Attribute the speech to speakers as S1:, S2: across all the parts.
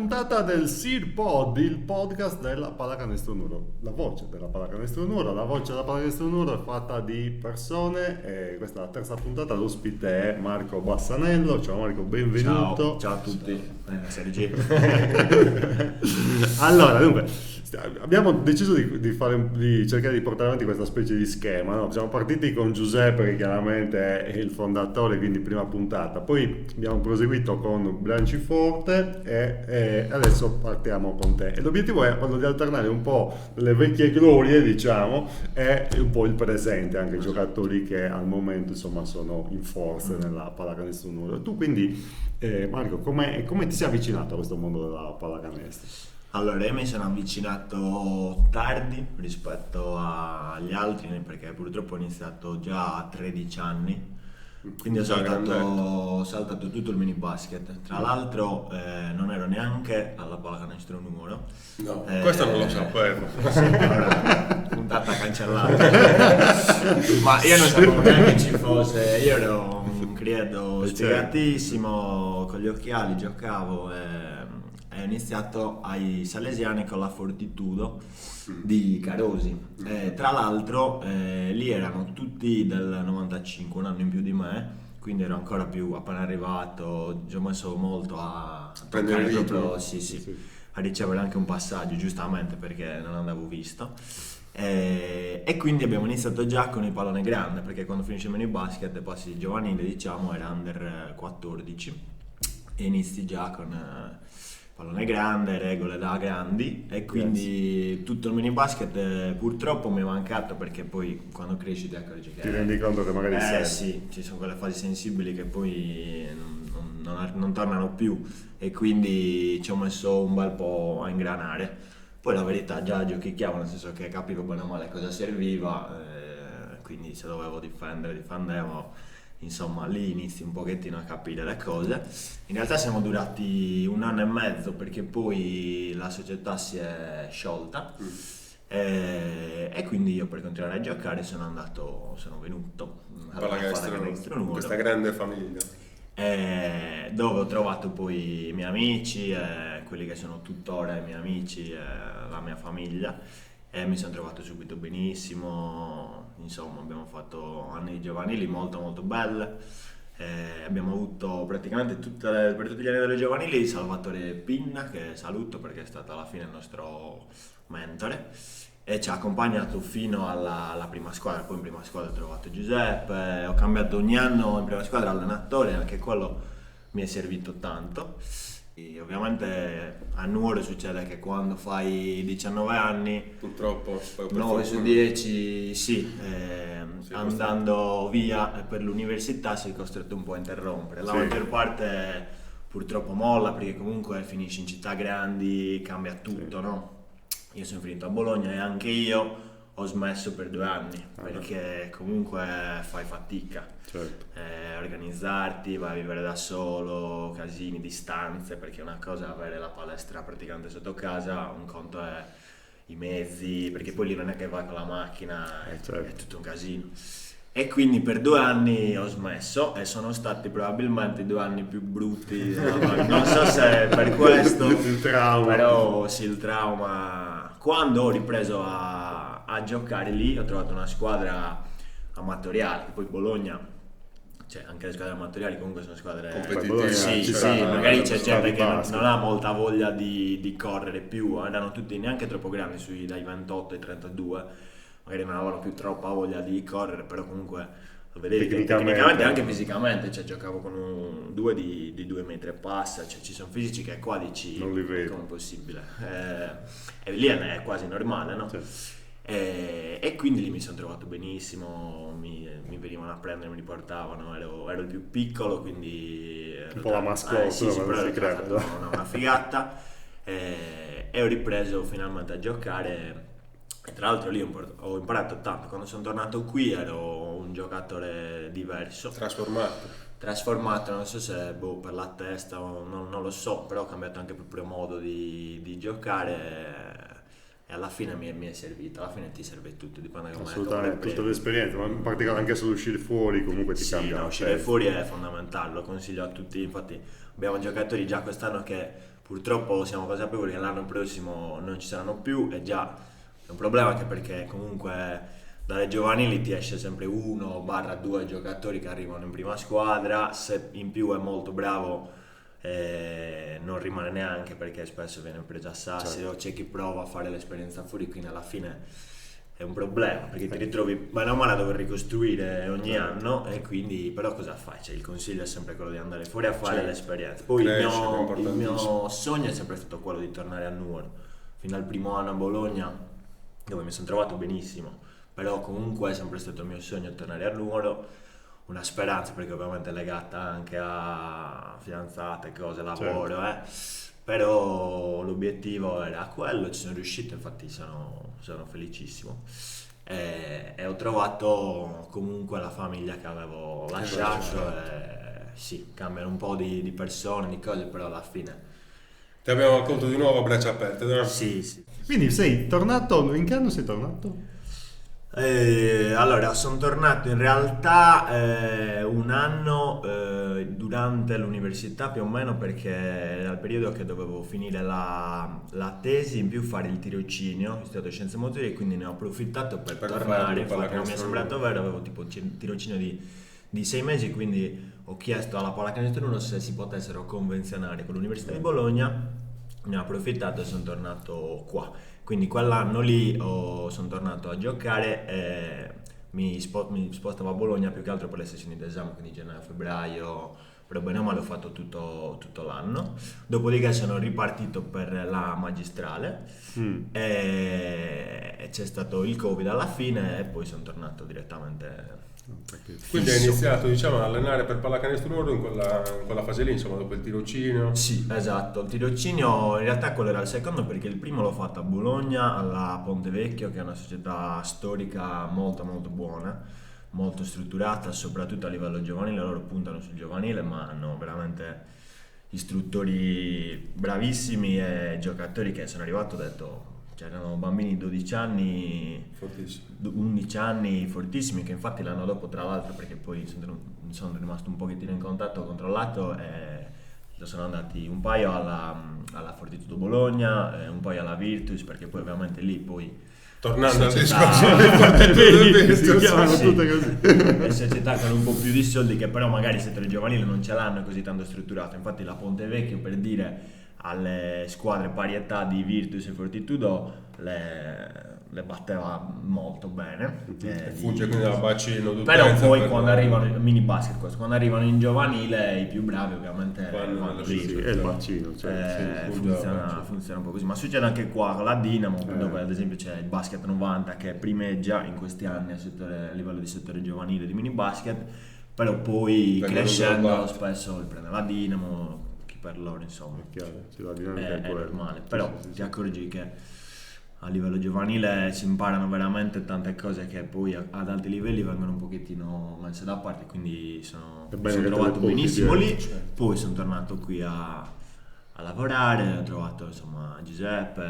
S1: puntata del Sir Pod, il podcast della Pallacanestro Nuoro. La voce della Pallacanestro Nuoro, la voce della Pallacanestro Nuoro è fatta di persone e questa è la terza puntata, l'ospite è Marco Bassanello. Ciao Marco, benvenuto.
S2: Ciao a tutti, Sergi.
S1: Allora, dunque, abbiamo deciso di cercare di portare avanti questa specie di schema, no? Siamo partiti con Giuseppe, che chiaramente è il fondatore, quindi prima puntata, poi abbiamo proseguito con Branciforte e adesso partiamo con te. E l'obiettivo è quello di alternare un po' le vecchie glorie, diciamo, e un po' il presente, anche i giocatori che al momento insomma sono in forza nella pallacanestro Nuoro. Tu quindi, Marco, come ti sei avvicinato a questo mondo della pallacanestro?
S2: Allora, io mi sono avvicinato tardi rispetto agli altri perché purtroppo ho iniziato già a 13 anni, quindi ho saltato tutto il mini basket. Tra l'altro non ero neanche alla pallacanestro Nuoro.
S3: No, questo non lo sapevo.
S2: Sì, allora, puntata cancellata. Ma io non sapevo neanche ci fosse, io ero un credo sfegatissimo, con gli occhiali giocavo e ho iniziato ai Salesiani con la Fortitudo di Carosi. Tra l'altro lì erano tutti del 95, un anno in più di me, quindi ero ancora più appena arrivato, ci ho messo molto a
S3: prendere il
S2: proprio,
S3: ritmo.
S2: sì, a ricevere anche un passaggio, giustamente perché non avevo visto. E quindi abbiamo iniziato già con il pallone grande, perché quando finisce il mini basket e passi giovanile, diciamo, era under 14 e inizi già con pallone grande, regole da grandi, e quindi tutto il mini basket purtroppo mi è mancato, perché poi quando cresci ti accorgi che
S1: Ti rendi conto che magari sei.
S2: sì, ci sono quelle fasi sensibili che poi non tornano più, e quindi ci ho messo un bel po' a ingranare. Poi la verità, già giochicchiavo, nel senso che capivo bene o male cosa serviva, quindi se dovevo difendevo. Insomma, lì inizi un pochettino a capire le cose. In realtà siamo durati 1 anno e mezzo, perché poi la società si è sciolta e quindi io, per continuare a giocare, sono venuto alla Pallacanestro Nuoro,
S3: questa grande famiglia,
S2: dove ho trovato poi i miei amici, quelli che sono tuttora i miei amici, la mia famiglia. E mi sono trovato subito benissimo, insomma abbiamo fatto anni di giovanili molto molto belle, abbiamo avuto praticamente per tutti gli anni delle giovanili Salvatore Pinna, che saluto perché è stato alla fine il nostro mentore, e ci ha accompagnato fino alla prima squadra. Poi in prima squadra ho trovato Giuseppe, ho cambiato ogni anno in prima squadra allenatore, anche quello mi è servito tanto. E ovviamente a Nuoro succede che quando fai 19 anni,
S3: purtroppo
S2: 9 su 10 andando via per l'università sei costretto un po' a interrompere. La maggior parte purtroppo molla, perché comunque finisci in città grandi, cambia tutto, no? Io sono finito a Bologna e anche io ho smesso per 2 anni, perché comunque fai fatica.
S1: Certo.
S2: Organizzarti, vai a vivere da solo, casini, distanze, perché una cosa è avere la palestra praticamente sotto casa, un conto è i mezzi, perché poi lì non è che vai con la macchina, è tutto un casino. E quindi per 2 anni ho smesso, e sono stati probabilmente i 2 anni più brutti non so se è per questo,
S1: il trauma.
S2: però sì, il trauma. Quando ho ripreso a giocare lì, ho trovato una squadra amatoriale, che poi Bologna, cioè anche le squadre amatoriali comunque sono squadre
S3: competitive.
S2: sì, magari c'è gente che non ha molta voglia di correre più, erano tutti neanche troppo grandi, dai 28 ai 32, magari non avevano più troppa voglia di correre, però comunque lo vedevi tecnicamente e anche fisicamente, cioè giocavo con un 2 di 2 metri e passa, cioè ci sono fisici che qua dici
S1: non li vedo.
S2: come è possibile, e lì è quasi normale, no?
S1: Certo.
S2: E quindi lì mi sono trovato benissimo, mi venivano a prendere, mi riportavano, ero il più piccolo, quindi
S1: un po' la mascotte,
S2: sì, però era una figata, e ho ripreso finalmente a giocare. E tra l'altro lì ho imparato tanto. Quando sono tornato qui ero un giocatore diverso, trasformato, non so se per la testa o non lo so, però ho cambiato anche proprio modo di giocare, e alla fine mi è servito. Alla fine ti serve tutto, dipende come
S1: assolutamente, tutta l'esperienza, ma in particolare anche solo uscire fuori comunque ti cambia.
S2: Uscire fuori è fondamentale, lo consiglio a tutti. Infatti abbiamo giocatori già quest'anno che purtroppo siamo consapevoli che l'anno prossimo non ci saranno più, e già è un problema anche perché comunque dalle giovanili ti esce sempre 1/2 giocatori che arrivano in prima squadra, se in più è molto bravo non rimane neanche, perché spesso viene preso a Sassari, o c'è chi prova a fare l'esperienza fuori, quindi alla fine è un problema, perché ti ritrovi bene o male a dover ricostruire ogni anno, e quindi però cosa fai? Cioè, il consiglio è sempre quello di andare fuori a fare l'esperienza. Poi il mio sogno è sempre stato quello di tornare a Nuoro, fino al primo anno a Bologna, dove mi sono trovato benissimo, però comunque è sempre stato il mio sogno tornare a Nuoro, una speranza perché ovviamente è legata anche a fidanzate, cose, lavoro, però l'obiettivo era quello, ci sono riuscito, infatti sono felicissimo, e ho trovato comunque la famiglia che avevo lasciato, sì, cambiano un po' di persone, di cose, però alla fine
S3: Ti abbiamo accolto di nuovo a braccia aperte, no?
S2: sì.
S1: Quindi sei tornato, in che anno sei tornato?
S2: Allora, sono tornato in realtà un anno durante l'università più o meno, perché era il periodo che dovevo finire la tesi, in più fare il tirocinio, ho studiato scienze motorie, quindi ne ho approfittato per tornare, infatti non mi è sembrato vero, avevo tipo un tirocinio di 6 mesi, quindi ho chiesto alla Pallacanestro 1 se si potessero convenzionare con l'Università di Bologna, ne ho approfittato e sono tornato qua. Quindi quell'anno lì sono tornato a giocare e mi spostavo a Bologna più che altro per le sessioni d'esame, quindi gennaio-febbraio, però bene o male ho fatto tutto l'anno. Dopodiché sono ripartito per la magistrale e c'è stato il Covid alla fine, e poi sono tornato direttamente.
S3: Quindi hai iniziato, diciamo, a allenare per Pallacanestro Nuoro in quella fase lì, insomma, dopo il tirocinio.
S2: Sì, esatto, il tirocinio in realtà quello era il secondo, perché il primo l'ho fatto a Bologna, alla Ponte Vecchio, che è una società storica molto molto buona, molto strutturata, soprattutto a livello giovanile. Loro puntano sul giovanile, ma hanno veramente istruttori bravissimi e giocatori che sono arrivato, ho detto, c'erano bambini di 12 anni,
S3: Fortissimo.
S2: 11 anni fortissimi, che infatti l'anno dopo, tra l'altro, perché poi sono rimasto un pochettino in contatto, ho controllato, e sono andati un paio alla Fortitudo Bologna, un paio alla Virtus, perché poi ovviamente lì poi
S3: Tornando al
S2: società-
S3: discorso
S1: Si chiamano
S2: Sì.
S1: tutte così.
S2: le società con un po' più di soldi, che però magari il settore giovanile non ce l'hanno così tanto strutturato. Infatti la Ponte Vecchio, per dire, alle squadre pari età di Virtus e Fortitudo le batteva molto bene,
S3: Fugge quindi dal bacino
S2: però
S3: d'utenza
S2: poi
S3: per-
S2: quando arrivano in mini basket, quando arrivano in giovanile, i più bravi ovviamente
S3: Vanno
S2: vanno
S3: lì,
S2: lì.
S1: Sì, è il bacino, cioè, sì.
S2: Funziona un po' così, ma succede anche qua con la Dinamo, dove ad esempio c'è il Basket 90 che primeggia in questi anni a livello di settore giovanile di mini basket, però poi
S3: Vengono
S2: crescendo
S3: inglobati.
S2: spesso prende la Dinamo, chi per loro insomma
S1: È chiaro, sì, la dinamica
S2: è
S1: è quella.
S2: normale,
S1: Sì,
S2: però
S1: sì, sì,
S2: ti accorgi che a livello giovanile si imparano veramente tante cose che poi ad alti livelli vengono un pochettino messe da parte, quindi
S1: È
S2: mi
S1: bene
S2: sono
S1: che te
S2: trovato
S1: le porti
S2: benissimo lì.
S1: dietro.
S2: Poi sono tornato qui a lavorare, ho trovato insomma Giuseppe,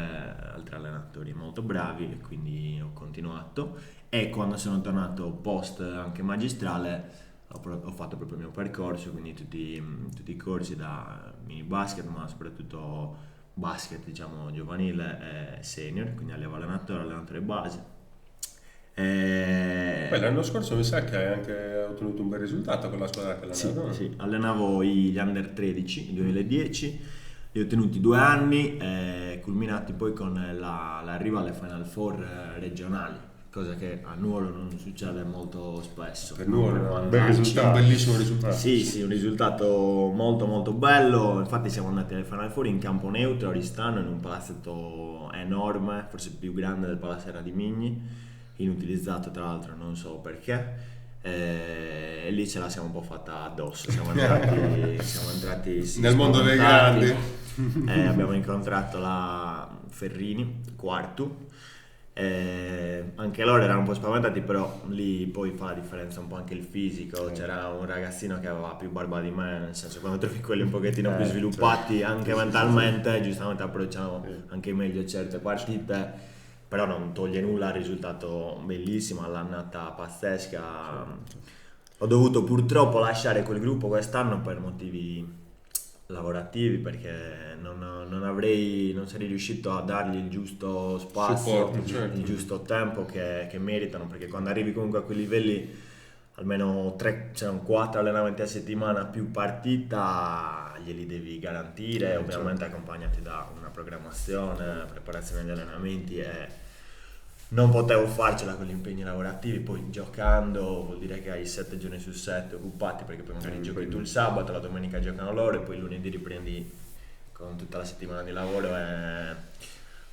S2: altri allenatori molto bravi, e quindi ho continuato, e quando sono tornato post anche magistrale ho fatto proprio il mio percorso, quindi tutti i corsi da mini basket, ma soprattutto basket, diciamo, giovanile e senior, quindi allievo allenatore base.
S3: Poi l'anno scorso mi sa che hai anche ottenuto un bel risultato con la squadra che
S2: Sì,
S3: allenava.
S2: sì, allenavo gli under 13, il 2010, li ho tenuti 2 anni, culminati poi con l'arrivo alle Final Four regionali, cosa che a Nuoro non succede molto spesso.
S3: Per Nuoro,
S2: Quando
S1: bel
S2: andaci-
S1: risultato.
S3: un bellissimo risultato.
S2: Sì, un risultato molto molto bello. Infatti siamo andati alle Final Four in campo neutro a Oristano, in un palazzetto enorme, forse più grande del Palaserra di Migni, inutilizzato tra l'altro, non so perché. E lì ce la siamo un po' fatta addosso. Siamo entrati sì,
S3: Nel mondo dei
S2: spaventati.
S3: grandi.
S2: Abbiamo incontrato la Ferrini, quarto. Anche loro erano un po' spaventati, però lì poi fa la differenza un po' anche il fisico. C'era un ragazzino che aveva più barba di me, nel senso, quando trovi quelli un pochettino più sviluppati anche mentalmente, giustamente approcciano anche meglio certe partite, però non toglie nulla al risultato bellissimo, all'annata pazzesca. Ho dovuto purtroppo lasciare quel gruppo quest'anno per motivi lavorativi, perché non sarei riuscito a dargli il giusto spazio,
S3: Supporto, certo.
S2: il giusto tempo che meritano, perché quando arrivi comunque a quei livelli, almeno 3, cioè 4 allenamenti a settimana più partita glieli devi garantire, ovviamente accompagnati da una programmazione, preparazione degli allenamenti, e non potevo farcela con gli impegni lavorativi. Poi giocando vuol dire che hai 7 giorni su 7 occupati, perché poi magari giochi tu il sabato, la domenica giocano loro e poi il lunedì riprendi con tutta la settimana di lavoro e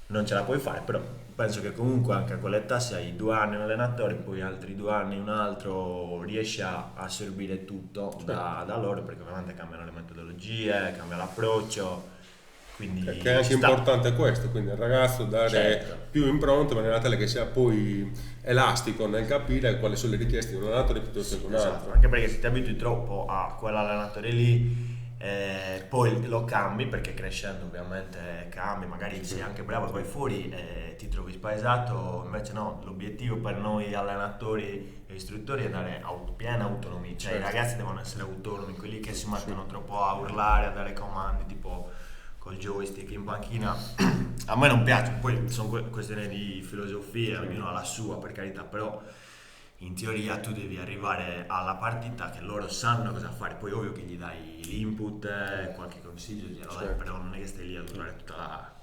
S2: non ce la puoi fare. Però penso che comunque anche a quell'età, se hai 2 anni un allenatore, poi altri 2 anni un altro, riesci a assorbire tutto da loro, perché ovviamente cambiano le metodologie, cambia l'approccio. Quindi
S3: Che è anche importante questo, quindi al ragazzo dare più impronte in maniera tale che sia poi elastico nel capire quali sono le richieste di un allenatore piuttosto che un altro.
S2: Anche perché se ti abitui troppo a quell'allenatore lì, poi lo cambi, perché crescendo ovviamente cambi, magari sei anche bravo e vai fuori e ti trovi spaesato. Invece no, l'obiettivo per noi allenatori e istruttori è dare piena autonomia, cioè i ragazzi devono essere autonomi, quelli che si mettono troppo a urlare, a dare comandi tipo col joystick in panchina a me non piace. Poi sono questioni di filosofia, ognuno ha la sua, per carità, però in teoria tu devi arrivare alla partita che loro sanno cosa fare. Poi ovvio che gli dai l'input, qualche consiglio glielo dai, però non è che stai lì a durare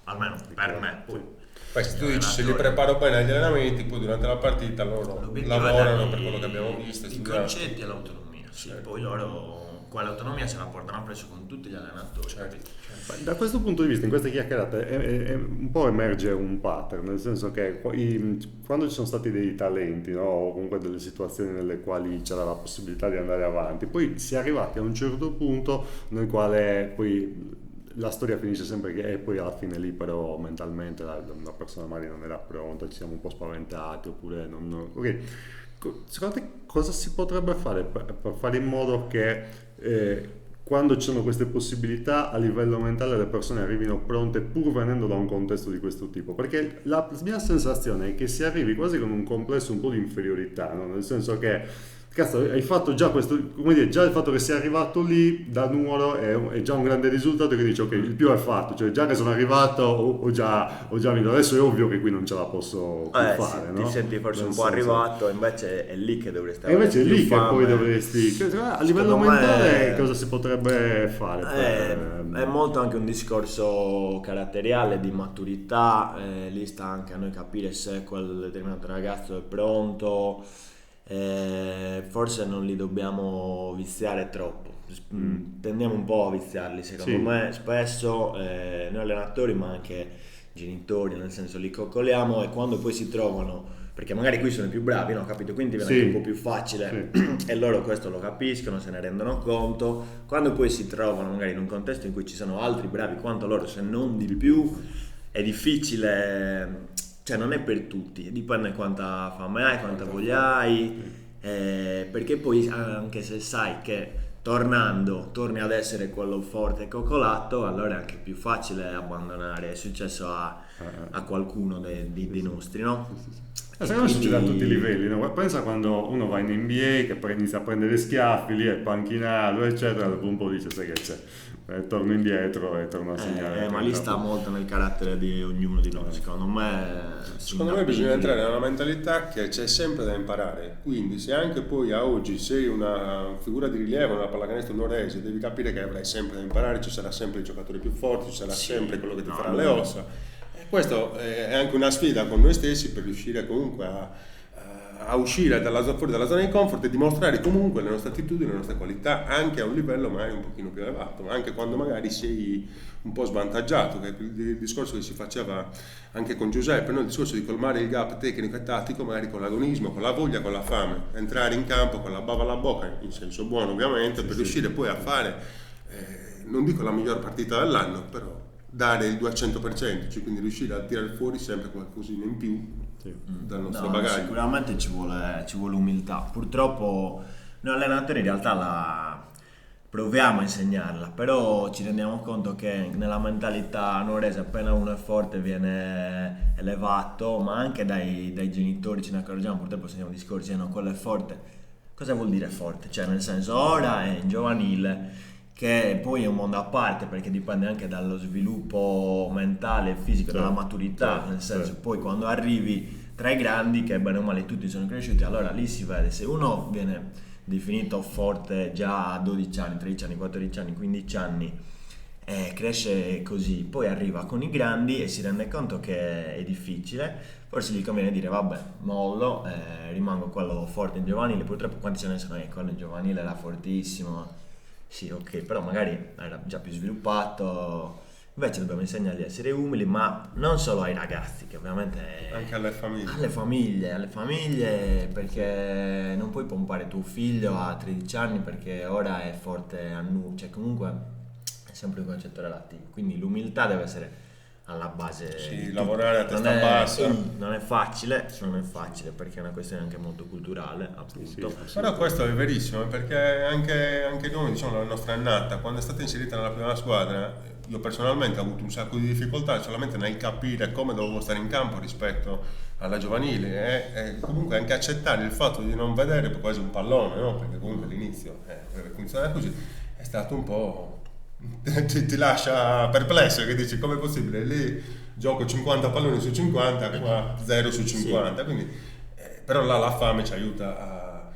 S2: almeno per me.
S3: Poi se tu dici se li preparo bene agli allenamenti, poi durante la partita loro lavorano per quello che abbiamo visto,
S2: i concetti e l'autonomia, poi loro quell'autonomia se la portano presso con tutti gli allenatori.
S1: Da questo punto di vista, in queste chiacchierate un po' emerge un pattern, nel senso che quando ci sono stati dei talenti, no, o comunque delle situazioni nelle quali c'era la possibilità di andare avanti, poi si è arrivati a un certo punto nel quale poi la storia finisce sempre che poi alla fine lì però mentalmente una persona magari non era pronta, ci siamo un po' spaventati, oppure non. Ok. Secondo te cosa si potrebbe fare per fare in modo che quando ci sono queste possibilità a livello mentale le persone arrivino pronte, pur venendo da un contesto di questo tipo? Perché la mia sensazione è che si arrivi quasi con un complesso un po' di inferiorità, no? Nel senso che cazzo, hai fatto già questo, come dire, già il fatto che sei arrivato lì da numero è già un grande risultato, che dici ok, il più è fatto, cioè già che sono arrivato ho già vinto. Adesso è ovvio che qui non ce la posso più fare,
S2: sì,
S1: no?
S2: ti senti forse un po' arrivato, invece è lì che dovresti
S1: avere più fame. E invece è lì che poi dovresti, a livello mentale cosa si potrebbe fare?
S2: È molto anche un discorso caratteriale, di maturità, lì sta anche a noi capire se quel determinato ragazzo è pronto. Forse non li dobbiamo viziare troppo, tendiamo un po' a viziarli secondo me spesso, noi allenatori ma anche genitori, nel senso li coccoliamo, e quando poi si trovano, perché magari qui sono i più bravi, no? Capito? Quindi viene anche un po' più facile e loro questo lo capiscono, se ne rendono conto. Quando poi si trovano magari in un contesto in cui ci sono altri bravi quanto loro, se non di più, è difficile. Cioè non è per tutti, dipende quanta fame hai, quanta voglia hai, perché poi anche se sai che tornando torni ad essere quello forte e coccolato, allora è anche più facile abbandonare. È successo a qualcuno dei nostri, no?
S1: Secondo me succede a tutti i livelli, no? Pensa quando uno va in NBA che inizia a prendere schiaffi lì, è panchinato eccetera, dopo un po' dice sai che c'è, torno indietro e torno a segnare.
S2: Ma lì sta molto nel carattere di ognuno di noi, secondo me
S3: bisogna entrare nella mentalità che c'è sempre da imparare, quindi se anche poi a oggi sei una figura di rilievo nella pallacanestro nuorese, devi capire che avrai sempre da imparare, ci sarà sempre il giocatore più forte, ci sarà sempre quello che ti farà le ossa. Questo è anche una sfida con noi stessi per riuscire comunque a uscire fuori dalla zona di comfort e dimostrare comunque le nostre attitudini, le nostre qualità anche a un livello magari un pochino più elevato, anche quando magari sei un po' svantaggiato, che è il discorso che si faceva anche con Giuseppe, no? Il discorso di colmare il gap tecnico e tattico magari con l'agonismo, con la voglia, con la fame, entrare in campo con la bava alla bocca, in senso buono ovviamente, per riuscire poi a fare, non dico la miglior partita dell'anno, però dare il 200%, cioè quindi riuscire a tirare fuori sempre qualcosina in più dal nostro bagaglio.
S2: Sicuramente ci vuole umiltà. Purtroppo noi allenatori in realtà proviamo a insegnarla, però ci rendiamo conto che nella mentalità nuorese appena uno è forte viene elevato, ma anche dai genitori ce ne accorgiamo, purtroppo sentiamo discorsi, no, quello è forte. Cosa vuol dire forte? Cioè nel senso ora è in giovanile, che poi è un mondo a parte perché dipende anche dallo sviluppo mentale e fisico,
S1: Certo,
S2: dalla maturità,
S1: certo,
S2: nel senso
S1: certo.
S2: poi quando arrivi tra i grandi, che bene o male tutti sono cresciuti, allora lì si vede se uno viene definito forte già a 12 anni, 13 anni, 14 anni, 15 anni e cresce così, poi arriva con i grandi e si rende conto che è difficile, forse gli conviene dire vabbè, mollo, rimango quello forte in giovanile, purtroppo quanti ce ne sono? Quello in giovanile era fortissimo, sì ok, però magari era già più sviluppato, invece dobbiamo insegnargli a essere umili, ma non solo ai ragazzi, che ovviamente
S3: Anche alle famiglie.
S2: alle famiglie, perché non puoi pompare tuo figlio a 13 anni perché ora è forte a cioè comunque è sempre un concetto relativo, quindi l'umiltà deve essere alla base
S3: Sì,
S2: di tutto.
S3: lavorare a testa bassa.
S2: Non è facile perché è una questione anche molto culturale, appunto.
S1: Sì.
S3: Però questo è verissimo, perché anche noi, diciamo, la nostra è nata, quando è stata inserita nella prima squadra, io personalmente ho avuto un sacco di difficoltà solamente nel capire come dovevo stare in campo rispetto alla giovanile e comunque anche accettare il fatto di non vedere quasi un pallone, no? Perché comunque all'inizio funzionare così è stato un po'... ti lascia perplesso, che dici com'è possibile, lì gioco 50 palloni su 50, qua 0 su 50, quindi però là la fame ci aiuta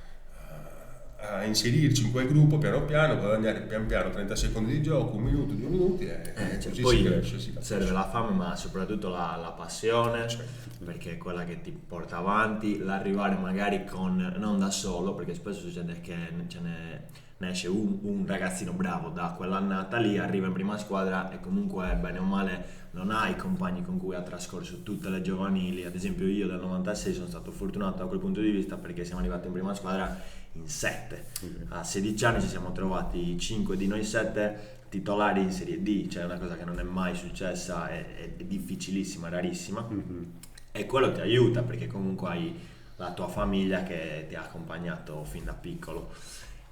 S3: a inserirci in quel gruppo piano piano, guadagnare pian piano 30 secondi di gioco, un minuto, 2 minuti e
S2: Cioè,
S3: così
S2: poi
S3: si cresce, si capisce.
S2: serve la fame ma soprattutto la passione,
S3: Certo.
S2: perché è quella che ti porta avanti, l'arrivare magari con, non da solo, perché spesso succede che ne esce un ragazzino bravo da quell'annata lì, arriva in prima squadra e comunque bene o male non ha i compagni con cui ha trascorso tutte le giovanili. Ad esempio io del 96 sono stato fortunato da quel punto di vista perché siamo arrivati in prima squadra in 7. A 16 anni ci siamo trovati 5 di noi 7 titolari in Serie D, cioè è una cosa che non è mai successa, è difficilissima, rarissima, e quello ti aiuta perché comunque hai la tua famiglia che ti ha accompagnato fin da piccolo.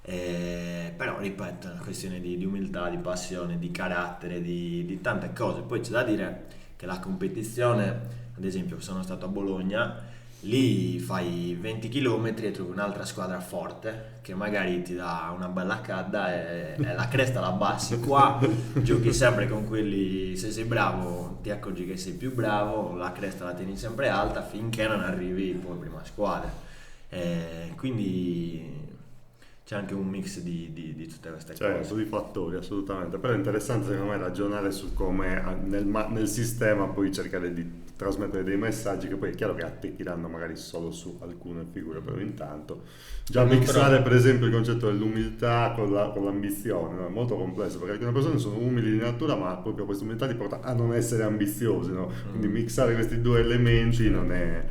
S2: Però ripeto, è una questione di umiltà, di passione, di carattere, di tante cose. Poi c'è da dire che la competizione, ad esempio sono stato a Bologna, lì fai 20 km e trovi un'altra squadra forte che magari ti dà una bella cadda e la cresta la abbassi. Qua giochi sempre con quelli, se sei bravo ti accorgi che sei più bravo, la cresta la tieni sempre alta finché non arrivi poi in prima squadra. Quindi c'è anche un mix di tutte queste
S1: Certo,
S2: cose.
S1: di fattori, assolutamente. Però è interessante secondo me ragionare su come nel sistema poi cercare di trasmettere dei messaggi che poi è chiaro che attecchiranno magari solo su alcune figure, però intanto già mixare per esempio il concetto dell'umiltà con l'ambizione, no? È molto complesso perché alcune persone sono umili di natura ma proprio questa umiltà ti porta a non essere ambiziosi, no? Quindi mixare questi due elementi non è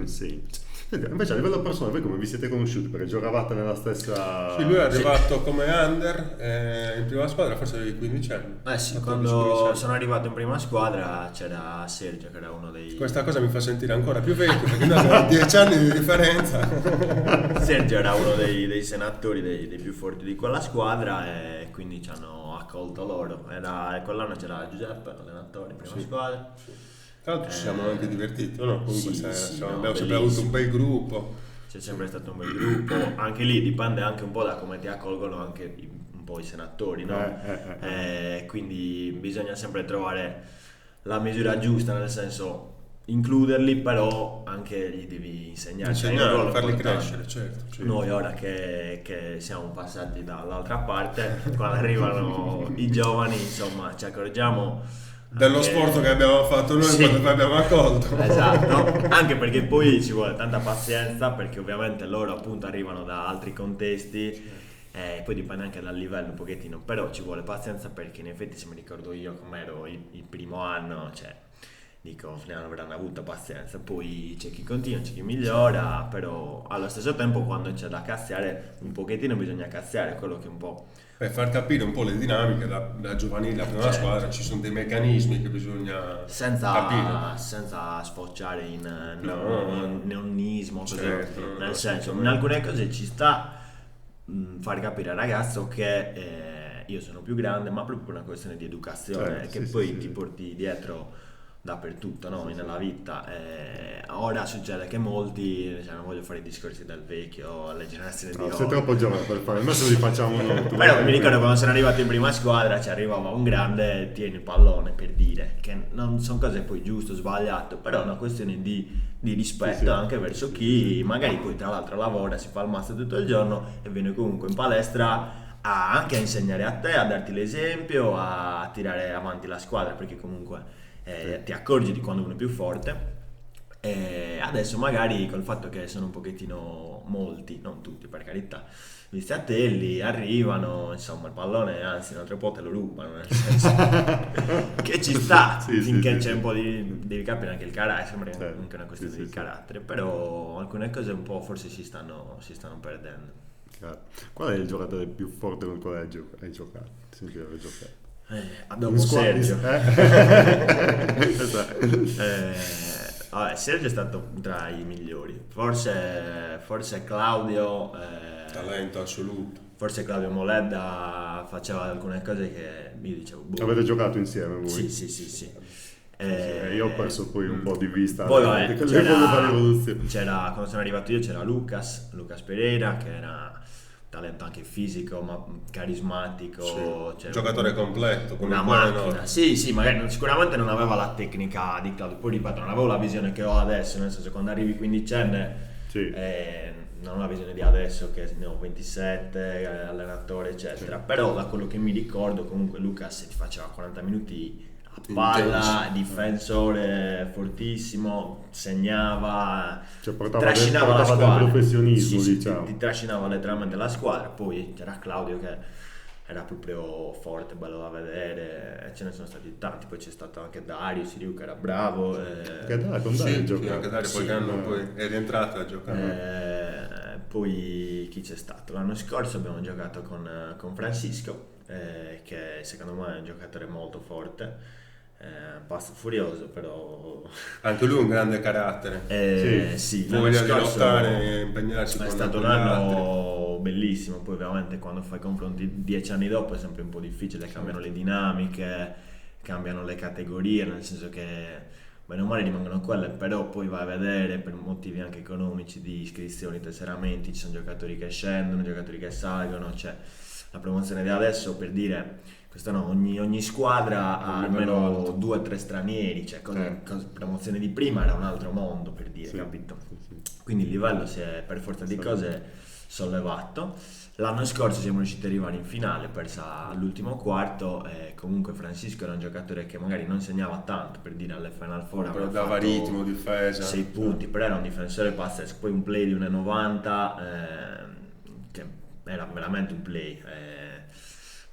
S1: semplice. Senti, invece a livello personale voi come vi siete conosciuti? Perché giocavate nella stessa...
S3: Sì, lui è arrivato come under in prima squadra, forse avevi 15 anni.
S2: Sì,
S3: 14, 15
S2: quando
S3: anni.
S2: sono arrivato in prima squadra c'era Sergio che era uno dei...
S3: Questa cosa mi fa sentire ancora più vecchio perché noi abbiamo 10 anni di differenza.
S2: Sergio era uno dei senatori, dei più forti di quella squadra e quindi ci hanno accolto loro. Quell'anno c'era Giuseppe, allenatore in prima squadra.
S3: Tra l'altro ci siamo anche divertiti, no? Comunque
S2: Sì,
S3: abbiamo sempre avuto un bel gruppo.
S2: C'è sempre stato un bel gruppo, anche lì dipende anche un po' da come ti accolgono anche un po' i senatori, no? Quindi bisogna sempre trovare la misura giusta, nel senso includerli, però anche gli devi insegnare, cioè, è un ruolo
S3: farli
S2: importante.
S3: crescere, certo.
S2: Noi ora che siamo passati dall'altra parte, quando arrivano i giovani, insomma, ci accorgiamo
S3: Dello
S2: anche-
S3: sforzo che abbiamo fatto noi
S2: Sì.
S3: quando vi abbiamo accolto.
S2: Esatto, anche perché poi ci vuole tanta pazienza perché ovviamente loro appunto arrivano da altri contesti e poi dipende anche dal livello un pochettino, però ci vuole pazienza perché in effetti se mi ricordo io com'ero il primo anno, cioè dico ne avranno avuto pazienza, poi c'è chi continua, c'è chi migliora, però allo stesso tempo quando c'è da cazziare un pochettino bisogna cazziare, quello che un po'...
S3: Per far capire un po' le dinamiche, da giovanile a prima
S2: Certo.
S3: squadra ci sono dei meccanismi che bisogna capire.
S2: senza sfociare in
S3: No.
S2: neonismo, così.
S3: Certo,
S2: Nel senso, in
S3: assolutamente.
S2: alcune cose ci sta far capire al ragazzo che io sono più grande, ma proprio per una questione di educazione,
S1: Certo,
S2: che
S1: sì,
S2: poi
S1: sì,
S2: ti
S1: sì.
S2: porti dietro dappertutto, no? Nella vita. Ora succede che molti, cioè, non voglio fare i discorsi del vecchio alle generazioni di
S1: No,
S2: ora.
S1: sei troppo giovane per fare, adesso li facciamo noi.
S2: Però mi ricordo quando sono arrivato in prima squadra, ci arrivava un grande, tieni il pallone, per dire che non sono cose poi giusto o sbagliato, però è una questione di rispetto,
S1: Sì, sì.
S2: anche verso chi magari poi tra l'altro lavora, si fa il mazzo tutto il giorno e viene comunque in palestra anche a insegnare a te, a darti l'esempio, a tirare avanti la squadra, perché comunque ti accorgi di quando uno è più forte. E adesso magari col fatto che sono un pochettino molti, non tutti per carità, viziatelli, arrivano, insomma il pallone anzi un altro po' te lo rubano, nel senso che ci sta,
S1: Sì,
S2: finché
S1: sì,
S2: c'è
S1: sì.
S2: un po' devi capire anche il carattere, sembra
S1: Certo.
S2: anche una questione
S1: Sì,
S2: di
S1: sì,
S2: carattere, però alcune cose un po' forse si stanno perdendo.
S1: Chiaro. Qual è il giocatore più forte col quale hai giocato? Sentire aver giocato.
S2: Dopo
S1: In squadra-
S2: Sergio.
S1: Esatto.
S2: Vabbè, Sergio è stato tra i migliori, forse Claudio,
S3: Talento assoluto.
S2: forse Claudio Moledda faceva alcune cose che io dicevo boh.
S1: Avete giocato insieme voi?
S2: Sì.
S1: Io ho perso poi un po' di vista
S2: Poi vabbè,
S1: l'epoca dell'evoluzione.
S2: quando sono arrivato io c'era Lucas Pereira, che era talento anche fisico ma carismatico,
S3: Sì.
S2: cioè,
S3: Giocatore completo, con
S2: una
S3: un cuore
S2: macchina.
S3: enorme.
S2: Sì, magari sicuramente non aveva la tecnica di Claudio, poi ripeto, non avevo la visione che ho adesso, nel senso quando arrivi quindicenne
S1: Sì.
S2: non ho la visione di adesso che ne ho 27, allenatore eccetera, però da quello che mi ricordo comunque Lucas ti faceva 40 minuti a palla, difensore fortissimo, segnava,
S1: Cioè, portava
S2: trascinava la
S1: del
S2: squadra,
S1: professionismo,
S2: Sì,
S1: diciamo.
S2: ti trascinava letteralmente la squadra. Poi c'era Claudio che era proprio forte, bello da vedere, e ce ne sono stati tanti. Poi c'è stato anche Dario Siriu che era bravo,
S1: Che dai, con Dario
S3: Sì,
S1: giocato.
S3: anche Dario qualche anno poi è rientrato a giocare.
S2: poi chi c'è stato? L'anno scorso abbiamo giocato con Francisco, che secondo me è un giocatore molto forte, passa furioso però
S3: Anche lui un grande carattere.
S2: sì, l'anno
S3: Voglia di
S2: scorso
S3: lottare e impegnarsi
S2: è
S3: con
S2: stato un
S3: gli altri.
S2: anno bellissimo. Poi ovviamente quando fai confronti 10 anni dopo è sempre un po' difficile, cambiano le dinamiche, cambiano le categorie, nel senso che bene o male rimangono quelle, però poi vai a vedere per motivi anche economici di iscrizioni, tesseramenti, ci sono giocatori che scendono, giocatori che salgono, cioè la promozione di adesso, per dire, quest'anno ogni squadra ha
S3: Un livello
S2: almeno
S3: alto.
S2: 2 o 3 stranieri, cioè promozione di prima era un altro mondo, per dire,
S1: Sì,
S2: capito?
S1: sì.
S2: Quindi il livello si è per forza di cose sollevato. L'anno scorso siamo riusciti ad arrivare in finale, persa all'ultimo quarto, e comunque Francisco era un giocatore che magari non segnava tanto, per dire, alle Final Four
S3: Però
S2: aveva
S3: dava
S2: fatto
S3: ritmo, difesa.
S2: 6 punti, però era un difensore pazzesco, poi un play di 1,90, che era veramente un play,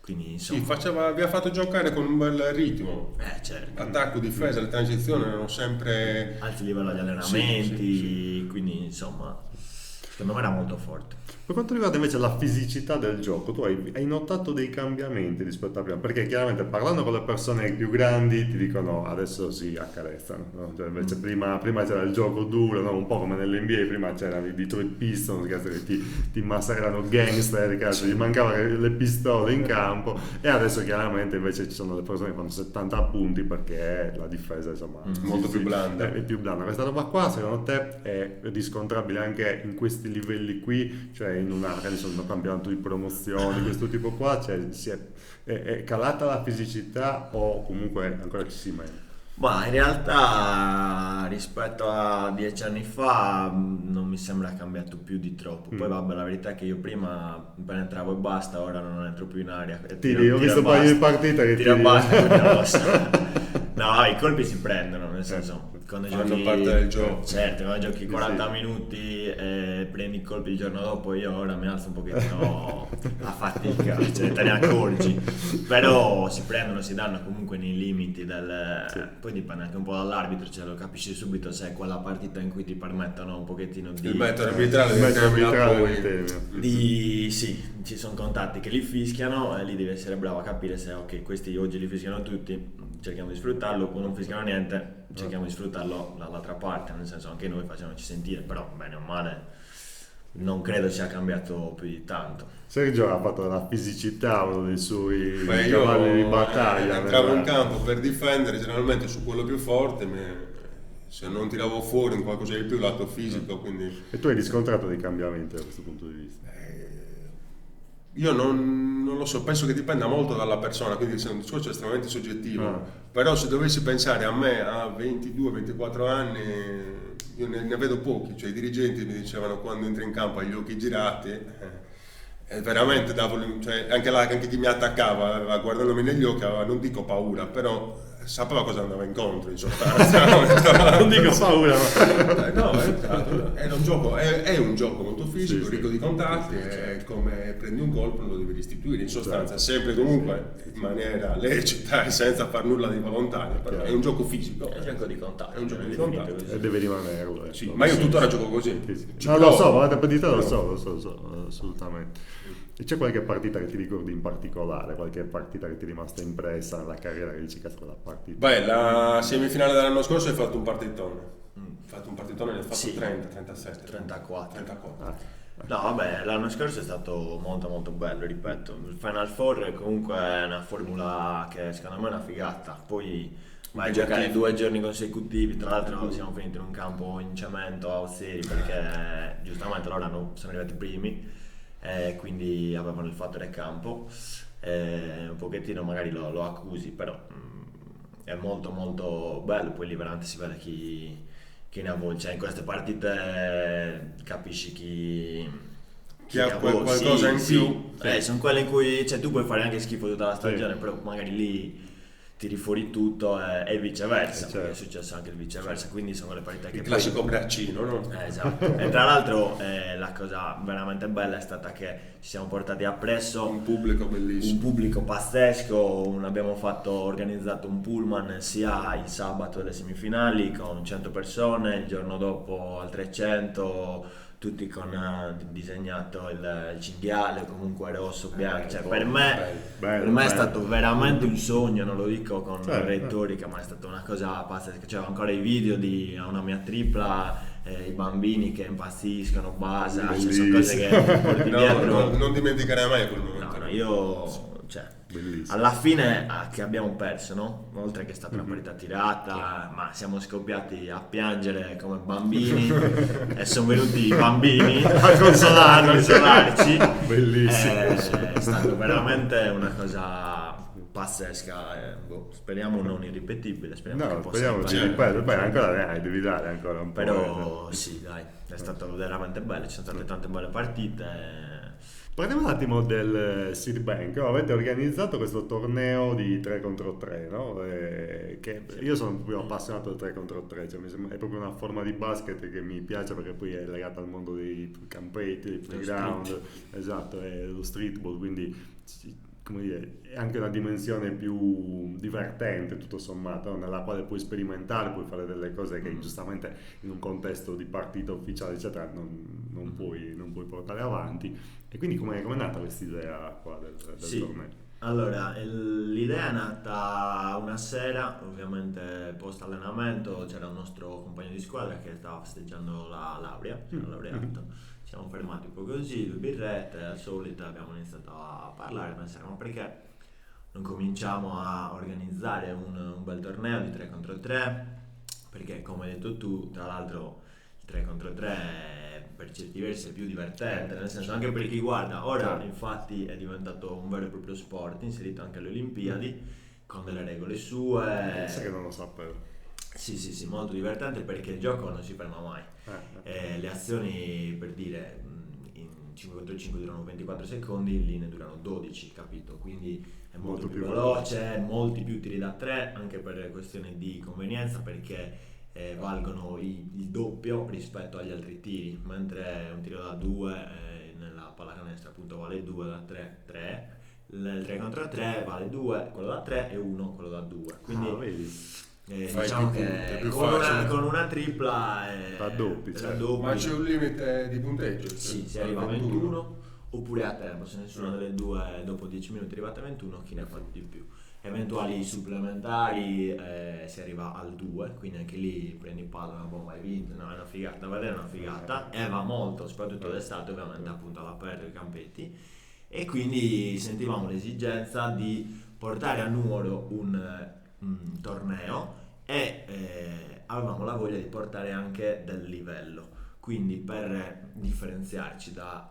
S2: quindi insomma,
S3: Sì, vi ha fatto giocare con un bel ritmo.
S2: certo,
S3: Attacco, difesa, le transizioni erano sempre.
S2: alto livello di allenamenti,
S3: Sì.
S2: quindi insomma secondo me era molto forte.
S1: Per quanto riguarda invece la fisicità del gioco, tu hai notato dei cambiamenti rispetto a prima? Perché chiaramente parlando con le persone più grandi ti dicono adesso si accarezzano, no? Cioè, invece prima c'era il gioco duro, no? Un po' come nell'NBA, prima c'erano i Detroit Pistons che ti massacrano gangster, cazzo, gli mancava le pistole in campo, e adesso chiaramente invece ci sono le persone che fanno 70 punti perché la difesa insomma
S3: Molto più blanda.
S1: è più blanda. Questa roba qua secondo te è riscontrabile anche in questi livelli qui, cioè in un campionato di promozioni, questo tipo qua, cioè è calata la fisicità o comunque ancora ci si mette?
S2: Ma in realtà rispetto a 10 anni fa non mi sembra cambiato più di troppo. Poi vabbè, la verità è che io prima penetravo e basta, ora non entro più in aria.
S1: Ho visto un paio di partite che
S2: tiro e
S1: tiri.
S2: basta, quindi non lo so. No, i colpi si prendono, nel senso, quando
S3: Fanno
S2: giochi,
S3: parte del gioco.
S2: certo, quando giochi 40
S1: Sì.
S2: minuti e prendi i colpi il giorno dopo, io ora mi alzo un pochettino a fatica, cioè te ne accorgi, però si prendono, si danno comunque nei limiti poi dipende anche un po' dall'arbitro, cioè lo capisci subito se è quella partita in cui ti permettono un pochettino
S3: Il metodo arbitrale
S1: Il metodo
S3: determina
S1: arbitrale
S3: poi.
S1: determina.
S2: sì, ci sono contatti che li fischiano e lì devi essere bravo a capire se ok, questi oggi li fischiano tutti, cerchiamo di sfruttarlo, o non fischiano niente, cerchiamo di sfruttarlo dall'altra parte, nel senso anche noi facciamoci sentire, però bene o male non credo sia cambiato più di tanto.
S1: Sergio ha fatto della fisicità uno dei suoi
S3: Beh, io
S1: cavalli di battaglia.
S3: entravo in campo per difendere, generalmente su quello più forte, se non tiravo fuori in qualcosa di più lato fisico, quindi
S1: E tu hai riscontrato dei cambiamenti da questo punto di vista?
S3: io non lo so, penso che dipenda molto dalla persona, quindi è un discorso estremamente soggettivo,
S1: Ah.
S3: però se dovessi pensare a me a 22-24 anni, io ne vedo pochi, cioè i dirigenti mi dicevano quando entri in campo hai gli occhi girati, e veramente cioè, anche chi mi attaccava guardandomi negli occhi aveva, non dico paura, però sapeva cosa andava incontro in sostanza.
S1: Non dico paura, ma...
S3: No, era un gioco, è un gioco molto fisico,
S1: Sì,
S3: ricco
S1: sì.
S3: di contatti,
S1: Sì, sì,
S3: è come prendi un colpo lo devi restituire, in sostanza,
S1: Certo.
S3: sempre comunque in maniera lecita e senza far nulla di volontario, però è un gioco fisico.
S2: È un gioco di contatto.
S3: È un gioco di
S2: definito
S3: contatto.
S2: così.
S1: E deve rimanerlo. Ecco.
S3: Sì, ma io tuttora gioco così.
S1: Sì, sì.
S3: Ci
S1: No, lo
S3: provo.
S1: so, guarda, per di te lo
S3: Però-
S1: so, assolutamente. E c'è qualche partita che ti ricordi in particolare, qualche partita che ti è rimasta impressa nella carriera che dici che è stata la partita?
S3: Beh, la semifinale dell'anno scorso hai fatto un partitone. Ne hai fatto
S2: Sì.
S3: 30, 37.
S2: 34.
S3: 34.
S1: Ah,
S2: No, vabbè, l'anno scorso è stato molto molto bello, ripeto. Il Final Four comunque è una formula che secondo me è una figata. Poi vai a giocare 2 giorni consecutivi, tra l'altro siamo finiti in un campo in cemento a Ozzeri perché giustamente loro sono arrivati primi e quindi avevano il fattore campo. Un pochettino magari lo accusi, però è molto molto bello, poi lì veramente si vede chi ne ha voglia. Cioè, in queste partite capisci chi
S3: ha qualcosa in più.
S2: sono quelle in cui cioè, tu puoi fare anche schifo tutta la stagione, però magari lì tiri fuori tutto e viceversa,
S1: Certo.
S2: perché è successo anche il viceversa, quindi sono quelle partite che
S3: Il
S2: poi-
S3: classico braccino, no?
S2: Esatto. E tra l'altro la cosa veramente bella è stata che ci siamo portati appresso
S3: Un pubblico
S2: un
S3: bellissimo.
S2: pubblico pazzesco, organizzato un pullman sia il sabato delle semifinali con 100 persone, il giorno dopo altre 100, tutti con disegnato il cinghiale, comunque rosso, bianco. Cioè, per me
S1: bello,
S2: è
S1: bello.
S2: stato veramente un sogno, non lo dico con
S1: Certo.
S2: retorica, ma è stata una cosa pazzesca. C'è ancora i video di una mia tripla, i bambini che impazziscono, basa, cioè, sono cose che porti
S3: No,
S2: dietro.
S3: non dimenticherai mai quel momento.
S2: No, io, cioè,
S1: Bellissimo.
S2: alla fine che abbiamo perso, no? Oltre che è stata una partita tirata, ma siamo scoppiati a piangere come bambini e sono venuti i bambini a consolarci.
S1: Bellissimo.
S2: È stato veramente una cosa pazzesca, speriamo non irripetibile, speriamo che
S1: No,
S2: possa
S1: speriamo di
S2: ripetere.
S1: ripetere. Beh, ancora ne hai, devi dare ancora un po'.
S2: Però sì, dai, è stato veramente bello, ci sono state tante belle partite.
S1: Parliamo un attimo del Seed Bank. Avete organizzato questo torneo di 3 contro 3, no? Che io sono proprio appassionato del 3 contro 3, cioè è proprio una forma di basket che mi piace perché poi è legata al mondo dei campetti, dei playground, esatto, è lo streetball, quindi come dire, è anche una dimensione più divertente tutto sommato, no? Nella quale puoi sperimentare, puoi fare delle cose che giustamente in un contesto di partita ufficiale eccetera non puoi portare avanti. E quindi com'è nata questa idea qua del
S2: Sì.
S1: torneo?
S2: Allora, l'idea è nata una sera, ovviamente post allenamento, c'era un nostro compagno di squadra che stava festeggiando la laurea, si era laureato, ci siamo fermati un po' così, 2 birrette, al solito abbiamo iniziato a parlare, pensare ma perché non cominciamo a organizzare un bel torneo di 3 contro 3, perché come hai detto tu, tra l'altro il 3 contro 3 per certi versi è più divertente, nel senso anche per chi guarda, ora infatti è diventato un vero e proprio sport, inserito anche alle Olimpiadi, con delle regole sue.
S1: Sai che non lo sapevo.
S2: Sì, molto divertente perché il gioco non si ferma mai. Le azioni, per dire, in 5 contro 5 durano 24 secondi, lì ne durano 12, capito? Quindi è molto più veloce, molti più tiri da 3, anche per questioni di convenienza, perché valgono il doppio rispetto agli altri tiri, mentre un tiro da 2 nella pallacanestro appunto vale 2, da 3, il 3 contro 3 vale 2, quello da 3 e 1 quello da 2, quindi
S1: vedi?
S2: diciamo
S3: più punti,
S2: che
S3: è più
S2: con
S3: facile.
S2: con una tripla
S1: Raddoppi, certo.
S2: raddoppi.
S3: Ma c'è un limite di punteggio?
S2: Sì, si arriva a 21 oppure a tempo, se nessuna delle due dopo 10 minuti è arrivata a 21 chi ne ha fatto di più. eventuali supplementari si arriva al 2, quindi anche lì prendi il palo, una bomba, hai vinto, no, è una figata, da vedere è una figata, e va molto, soprattutto d'estate ovviamente appunto all'aperto i campetti, e quindi sentivamo l'esigenza di portare a Nuoro un torneo e avevamo la voglia di portare anche del livello. Quindi per differenziarci da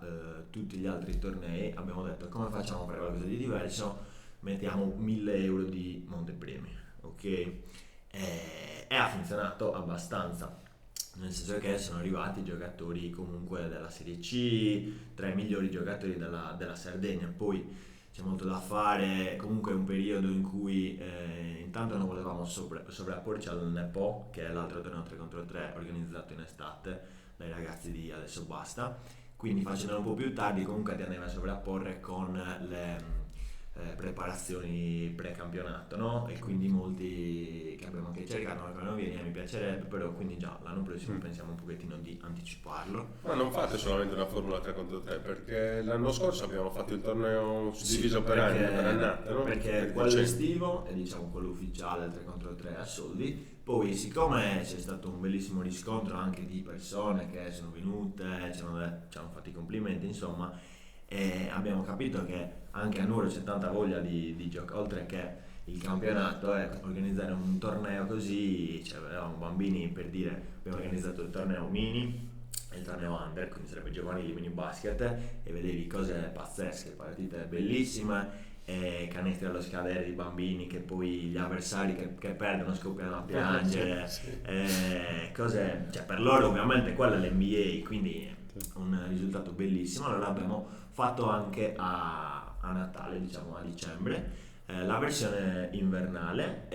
S2: tutti gli altri tornei abbiamo detto come facciamo per qualcosa di diverso, mettiamo 1.000 euro di montepremi, ok? E ha funzionato abbastanza, nel senso che sono arrivati giocatori comunque della Serie C, tra i migliori giocatori della Sardegna. Poi c'è molto da fare, comunque è un periodo in cui intanto non volevamo sovrapporci al Nepo, che è l'altro torneo 3 contro 3 organizzato in estate dai ragazzi di Adesso Basta, quindi facendolo un po' più tardi comunque ti andiamo a sovrapporre con le preparazioni pre-campionato, no? E quindi molti che abbiamo anche cercato non vieni, mi piacerebbe, però quindi già l'anno prossimo pensiamo un pochettino di anticiparlo.
S3: Ma non fate solamente una Formula 3 contro 3, perché l'anno scorso abbiamo fatto il torneo suddiviso per anni, per annate, no?
S2: Perché quello estivo è diciamo quello ufficiale, il 3 contro 3 a soldi. Poi siccome c'è stato un bellissimo riscontro anche di persone che sono venute, ci hanno fatto i complimenti, insomma, e abbiamo capito che anche a Nuoro c'è tanta voglia di giocare, oltre che il campionato, organizzare un torneo così, cioè avevamo bambini, per dire, abbiamo organizzato il torneo mini e il torneo under, quindi sarebbe giovanili mini basket, e vedevi cose pazzesche, partite bellissime, e canestri allo scadere di bambini che poi gli avversari che perdono scoppiano a piangere, cose, cioè per loro ovviamente quella è l'NBA, quindi un risultato bellissimo. Allora l'abbiamo fatto anche a Natale, diciamo a dicembre, la versione invernale,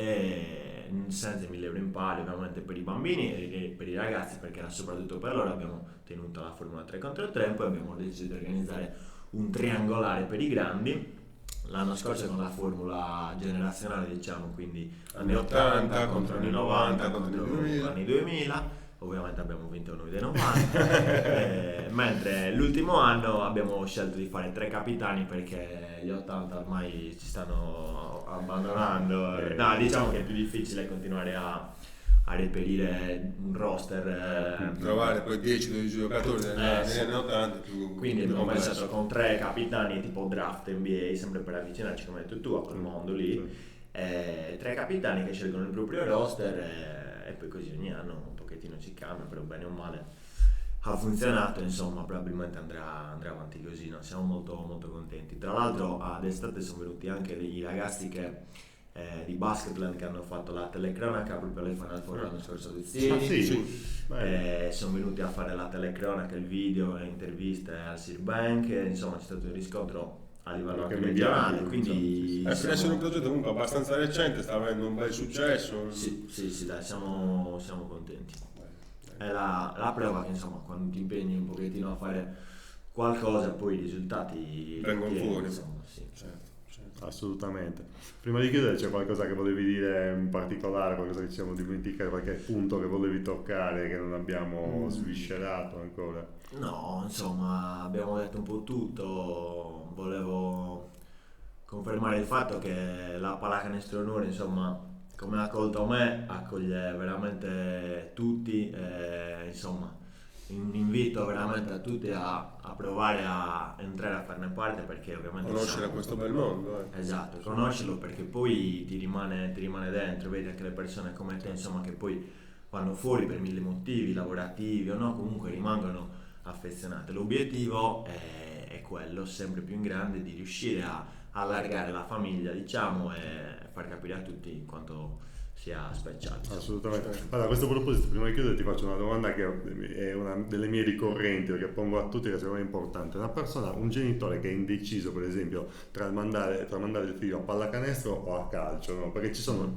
S2: senza 1.000 euro in palio ovviamente per i bambini e per i ragazzi, perché era soprattutto per loro. Abbiamo tenuto la Formula 3 contro 3, poi abbiamo deciso di organizzare un triangolare per i grandi l'anno scorso con la formula generazionale, diciamo, quindi anni 80 contro anni 90 contro anni 2000. Ovviamente abbiamo vinto noi dei 90, mentre l'ultimo anno abbiamo scelto di fare 3 capitani perché gli 80 ormai ci stanno abbandonando. No, diciamo che è più difficile continuare a reperire un roster,
S3: trovare poi 10-12 giocatori negli anni 80
S2: quindi abbiamo pensato con 3 capitani tipo draft NBA, sempre per avvicinarci, come hai detto tu, a quel mondo lì, 3 capitani che scelgono il proprio roster, e poi così ogni anno un pochettino ci cambia, però bene o male ha funzionato, insomma probabilmente andrà avanti così, no? Siamo molto molto contenti. Tra l'altro ad estate sono venuti anche dei ragazzi di Basketland che hanno fatto la telecronaca proprio alle Final Four l'anno scorso ad Uzzini. Sono venuti a fare la telecronaca, il video, le interviste al Sirbank, insomma c'è stato un riscontro a livello anche regionale, quindi
S3: per essere un progetto comunque abbastanza recente sta avendo un bel successo.
S2: Sì, dai, siamo contenti. È la prova che insomma quando ti impegni un pochettino a fare qualcosa poi i risultati
S3: vengono fuori,
S2: insomma, sì.
S3: Certo.
S1: Assolutamente. Prima di chiudere, c'è qualcosa che volevi dire in particolare, qualcosa che ci siamo dimenticati, qualche punto che volevi toccare che non abbiamo sviscerato ancora?
S2: No, insomma abbiamo detto un po' tutto. Volevo confermare il fatto che la Pallacanestro Nuoro, insomma, come ha accolto me, accoglie veramente tutti, insomma un invito veramente a tutti a provare a entrare a farne parte, perché ovviamente
S3: conoscere questo bel mondo,
S2: esatto, conoscerlo, perché poi ti rimane dentro, vedi anche le persone come te, insomma, che poi vanno fuori per 1000 motivi lavorativi o no, comunque rimangono affezionate. L'obiettivo è quello, sempre più in grande, di riuscire a allargare la famiglia, diciamo, e far capire a tutti quanto sia speciale.
S1: Assolutamente. Allora, a questo proposito, prima di chiudere ti faccio una domanda che è una delle mie ricorrenti, perché pongo a tutti, che secondo me è importante. Un genitore che è indeciso, per esempio, tra mandare il figlio a pallacanestro o a calcio, no? Perché ci sono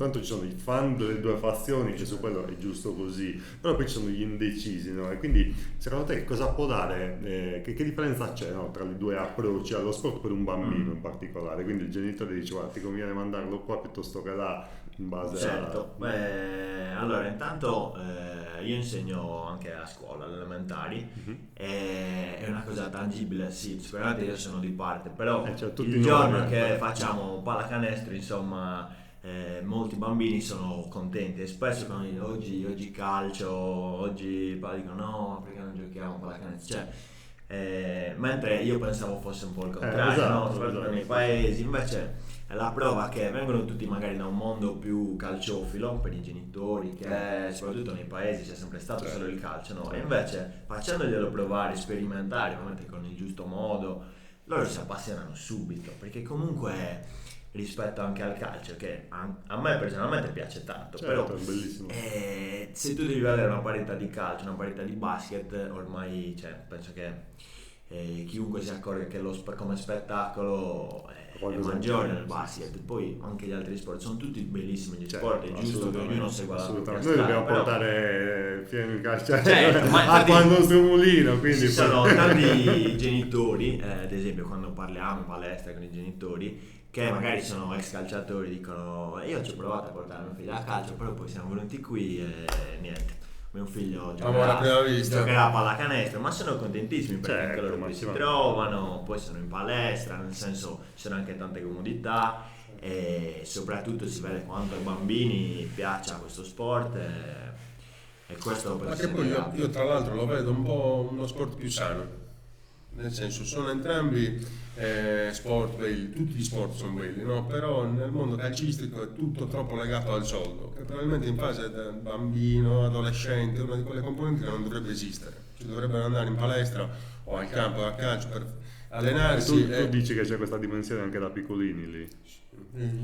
S1: i fan delle due fazioni, che su quello è giusto così, però poi ci sono gli indecisi, no? E quindi secondo te cosa può dare, che differenza c'è, no? Tra i due approcci allo sport per un bambino in particolare? Quindi il genitore dice: guarda, ti conviene mandarlo qua piuttosto che là, in base
S2: Certo, beh, allora intanto io insegno anche a scuola, alle elementari, e è una cosa tangibile, sì, sicuramente io sono di parte, però
S1: cioè, tutti
S2: il
S1: noi,
S2: giorno che facciamo pallacanestro, insomma, molti bambini sono contenti e spesso quando dicono oggi calcio, oggi dicono no, perché non giochiamo pallacanestro, cioè, mentre io pensavo fosse un po' il contrario,
S1: esatto,
S2: no? Soprattutto nei paesi, invece è la prova che vengono tutti magari da un mondo più calciofilo per i genitori, che soprattutto nei paesi c'è sempre stato solo il calcio, no? E invece facendoglielo provare, sperimentare, ovviamente con il giusto modo, loro si appassionano subito, perché comunque rispetto anche al calcio, che a me personalmente piace tanto,
S1: certo,
S2: però
S1: è bellissimo.
S2: se tu devi vedere una partita di calcio, una partita di basket, ormai cioè, penso che chiunque si accorge che come spettacolo è maggiore nel basket. Poi anche gli altri sport sono tutti bellissimi, gli sport, è giusto che ognuno segua la propria
S1: Noi
S2: strada,
S1: dobbiamo
S2: però
S1: portare fieno in calcio
S2: certo, ma
S1: acqua al nostro mulino, quindi
S2: ci sono tanti genitori, ad esempio quando parliamo in palestra con i genitori, che magari sono ex calciatori, dicono io ci ho provato a portare mio figlio a calcio, però poi siamo venuti qui e niente, mio figlio giocherà a pallacanestro, ma sono contentissimi perché anche loro poi si trovano, poi sono in palestra, nel senso ci sono anche tante comodità e soprattutto si vede quanto ai bambini piaccia questo sport e questo per
S3: Perché poi io tra l'altro lo vedo un po' uno sport più sano, nel senso sono entrambi sport belli, tutti gli sport sono belli, no? Però nel mondo calcistico è tutto troppo legato al soldo, che probabilmente in fase da bambino, adolescente, è una di quelle componenti che non dovrebbe esistere, cioè dovrebbero andare in palestra o al campo a calcio per allenarsi.
S1: Tu dici che c'è questa dimensione anche da piccolini lì?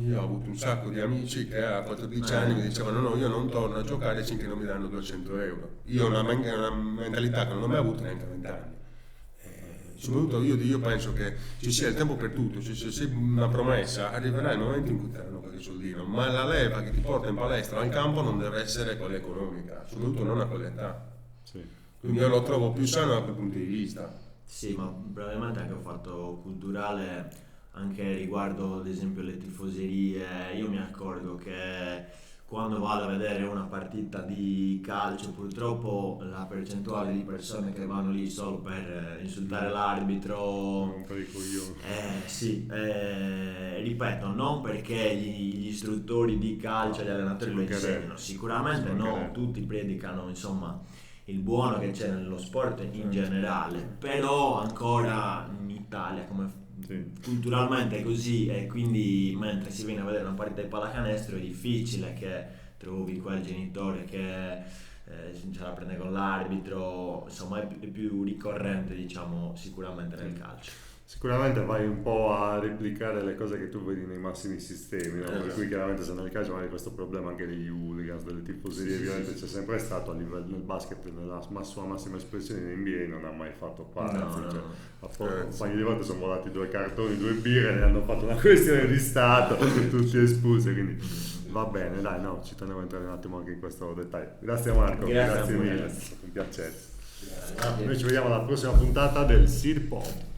S3: Io ho avuto un sacco di amici che a 14 anni mi dicevano no, io non torno a giocare finché non mi danno 200 euro. Io ho una mentalità che non ho mai avuto neanche a 20 anni. Soprattutto io penso che ci sia il tempo per tutto, se c'è una promessa arriverà il momento in cui ti daranno qualche soldino, ma la leva che ti porta in palestra al campo non deve essere quella economica, soprattutto non a quell'età.
S1: Sì.
S3: Quindi io lo trovo più sano da quel punto di vista.
S2: Sì, ma probabilmente anche un fatto culturale, anche riguardo ad esempio le tifoserie, io mi accorgo che quando vado a vedere una partita di calcio purtroppo la percentuale di persone che vanno lì solo per insultare l'arbitro,
S1: Un po' di coglioni.
S2: sì, ripeto, non perché gli istruttori di calcio, gli allenatori lo insegnano, sicuramente no, tutti predicano insomma il buono che c'è nello sport in generale, però ancora in Italia come culturalmente è così, e quindi mentre si viene a vedere una partita di pallacanestro è difficile che trovi quel genitore che ce la prende con l'arbitro, insomma è più ricorrente, diciamo, sicuramente nel calcio.
S1: Sicuramente vai un po' a replicare le cose che tu vedi nei massimi sistemi, no? Per cui chiaramente se nel calcio magari questo problema anche degli hooligans, delle tifoserie violente c'è sempre stato, a livello nel basket nella sua massima espressione in NBA non ha mai fatto parte, un paio di volte sono volati 2 cartoni, 2 birre e ne hanno fatto una questione di stato, tutti espulsi, quindi va bene, dai, no, ci tenevo a entrare un attimo anche in questo dettaglio. Grazie Marco, grazie mille, è stato un piacere. Noi ci vediamo alla prossima puntata del Seed Pod.